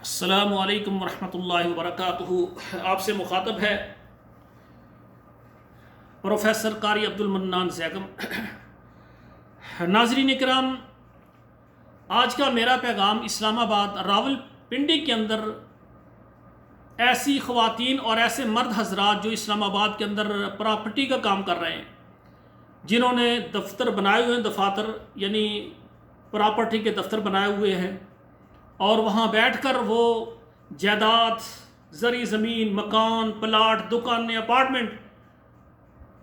السلام علیکم ورحمۃ اللہ وبرکاتہ۔ آپ سے مخاطب ہے پروفیسر قاری عبد المنان زیگم۔ ناظرین کرام، آج کا میرا پیغام اسلام آباد راول پنڈی کے اندر ایسی خواتین اور ایسے مرد حضرات جو اسلام آباد کے اندر پراپرٹی کا کام کر رہے ہیں، جنہوں نے دفتر بنائے ہوئے ہیں، دفاتر یعنی پراپرٹی کے دفتر بنائے ہوئے ہیں، اور وہاں بیٹھ کر وہ جائیداد، زرعی زمین، مکان، پلاٹ، دکانیں، اپارٹمنٹ،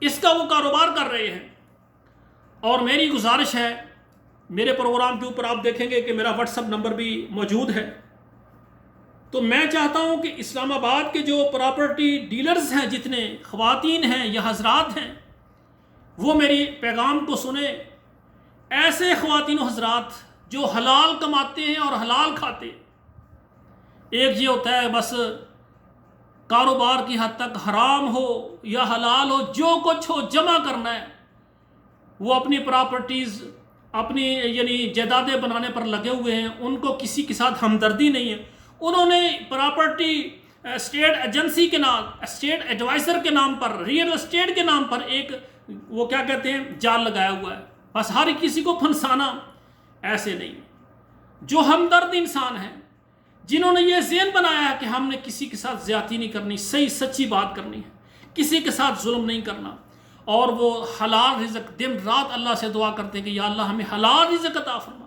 اس کا وہ کاروبار کر رہے ہیں۔ اور میری گزارش ہے، میرے پروگرام کے اوپر آپ دیکھیں گے کہ میرا واٹس ایپ نمبر بھی موجود ہے، تو میں چاہتا ہوں کہ اسلام آباد کے جو پراپرٹی ڈیلرز ہیں، جتنے خواتین ہیں یا حضرات ہیں، وہ میری پیغام کو سنیں۔ ایسے خواتین و حضرات جو حلال کماتے ہیں اور حلال کھاتے ہیں، ایک یہ ہوتا ہے بس کاروبار کی حد تک حرام ہو یا حلال ہو، جو کچھ ہو جمع کرنا ہے، وہ اپنی پراپرٹیز، اپنی یعنی جائیدادیں بنانے پر لگے ہوئے ہیں، ان کو کسی کے ساتھ ہمدردی نہیں ہے۔ انہوں نے پراپرٹی اسٹیٹ ایجنسی کے نام، اسٹیٹ ایڈوائزر کے نام پر، ریئل اسٹیٹ کے نام پر ایک وہ کیا کہتے ہیں جال لگایا ہوا ہے، بس ہر کسی کو پھنسانا۔ ایسے نہیں، جو ہمدرد انسان ہیں، جنہوں نے یہ ذہن بنایا ہے کہ ہم نے کسی کے ساتھ زیادتی نہیں کرنی، صحیح سچی بات کرنی ہے، کسی کے ساتھ ظلم نہیں کرنا، اور وہ حلال رزق دن رات اللہ سے دعا کرتے ہیں کہ یا اللہ ہمیں حلال رزق عطا فرما،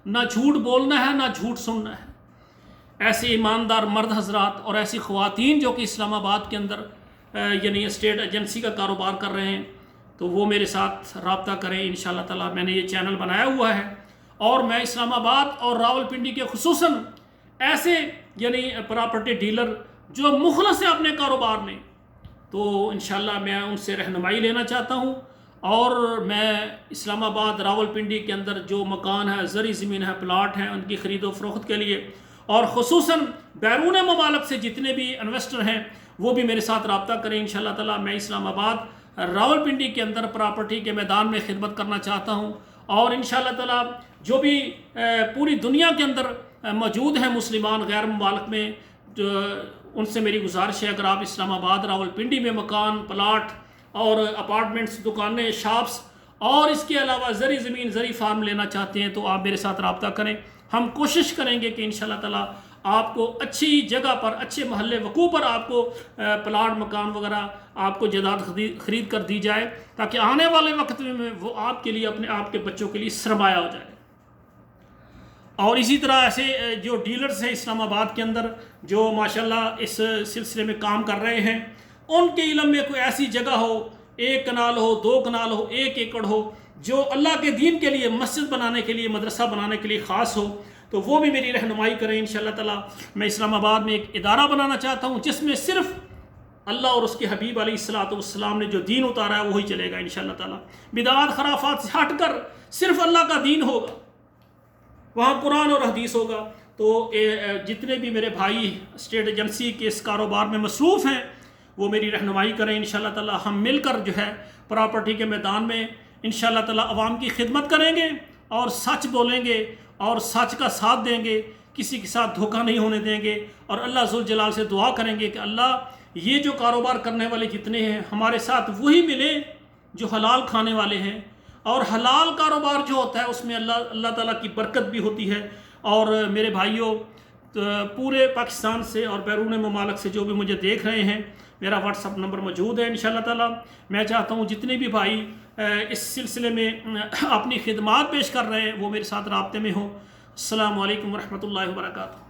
نہ جھوٹ بولنا ہے نہ جھوٹ سننا ہے۔ ایسے ایماندار مرد حضرات اور ایسی خواتین جو کہ اسلام آباد کے اندر یعنی اسٹیٹ ایجنسی کا کاروبار کر رہے ہیں، تو وہ میرے ساتھ رابطہ کریں انشاءاللہ تعالی۔ میں نے یہ چینل بنایا ہوا ہے، اور میں اسلام آباد اور راول پنڈی کے خصوصاً ایسے یعنی پراپرٹی ڈیلر جو مخلص ہیں اپنے کاروبار میں، تو انشاءاللہ میں ان سے رہنمائی لینا چاہتا ہوں۔ اور میں اسلام آباد راول پنڈی کے اندر جو مکان ہے، زرعی زمین ہے، پلاٹ ہیں، ان کی خرید و فروخت کے لیے، اور خصوصاً بیرون ممالک سے جتنے بھی انویسٹر ہیں وہ بھی میرے ساتھ رابطہ کریں انشاءاللہ تعالی۔ میں اسلام آباد راول پنڈی کے اندر پراپرٹی کے میدان میں خدمت کرنا چاہتا ہوں، اور انشاءاللہ تعالی جو بھی پوری دنیا کے اندر موجود ہیں مسلمان غیر ممالک میں، ان سے میری گزارش ہے اگر آپ اسلام آباد راول پنڈی میں مکان، پلاٹ اور اپارٹمنٹس، دکانیں، شاپس اور اس کے علاوہ زرعی زمین، زرعی فارم لینا چاہتے ہیں، تو آپ میرے ساتھ رابطہ کریں۔ ہم کوشش کریں گے کہ انشاءاللہ تعالی آپ کو اچھی جگہ پر، اچھے محلے وقوع پر آپ کو پلاٹ، مکان وغیرہ آپ کو جائیداد خرید کر دی جائے، تاکہ آنے والے وقت میں وہ آپ کے لیے، اپنے آپ کے بچوں کے لیے سرمایہ ہو جائے۔ اور اسی طرح ایسے جو ڈیلرز ہیں اسلام آباد کے اندر جو ماشاءاللہ اس سلسلے میں کام کر رہے ہیں، ان کے علم میں کوئی ایسی جگہ ہو، 1 کنال ہو، 2 کنال ہو، 1 ایکڑ ہو، جو اللہ کے دین کے لیے، مسجد بنانے کے لیے، مدرسہ بنانے کے لیے خاص ہو، تو وہ بھی میری رہنمائی کریں انشاءاللہ تعالی۔ میں اسلام آباد میں ایک ادارہ بنانا چاہتا ہوں جس میں صرف اللہ اور اس کے حبیب علیہ الصلوۃ والسلام نے جو دین اتارا ہے وہی چلے گا انشاءاللہ تعالی۔ بدعات، خرافات سے ہٹ کر صرف اللہ کا دین ہوگا، وہاں قرآن اور حدیث ہوگا۔ تو جتنے بھی میرے بھائی اسٹیٹ ایجنسی کے اس کاروبار میں مصروف ہیں وہ میری رہنمائی کریں انشاءاللہ تعالی۔ ہم مل کر جو ہے پراپرٹی کے میدان میں انشاءاللہ تعالی عوام کی خدمت کریں گے، اور سچ بولیں گے، اور سچ کا ساتھ دیں گے، کسی کے ساتھ دھوکہ نہیں ہونے دیں گے، اور اللہ ذوالجلال سے دعا کریں گے کہ اللہ یہ جو کاروبار کرنے والے جتنے ہیں ہمارے ساتھ وہی ملے جو حلال کھانے والے ہیں، اور حلال کاروبار جو ہوتا ہے اس میں اللہ تعالیٰ کی برکت بھی ہوتی ہے۔ اور میرے بھائیوں، پورے پاکستان سے اور بیرون ممالک سے جو بھی مجھے دیکھ رہے ہیں، میرا واٹس ایپ نمبر موجود ہے انشاءاللہ تعالیٰ۔ میں چاہتا ہوں جتنے بھی بھائی اس سلسلے میں اپنی خدمات پیش کر رہے ہیں وہ میرے ساتھ رابطے میں ہوں۔ السلام علیکم ورحمۃ اللہ وبرکاتہ۔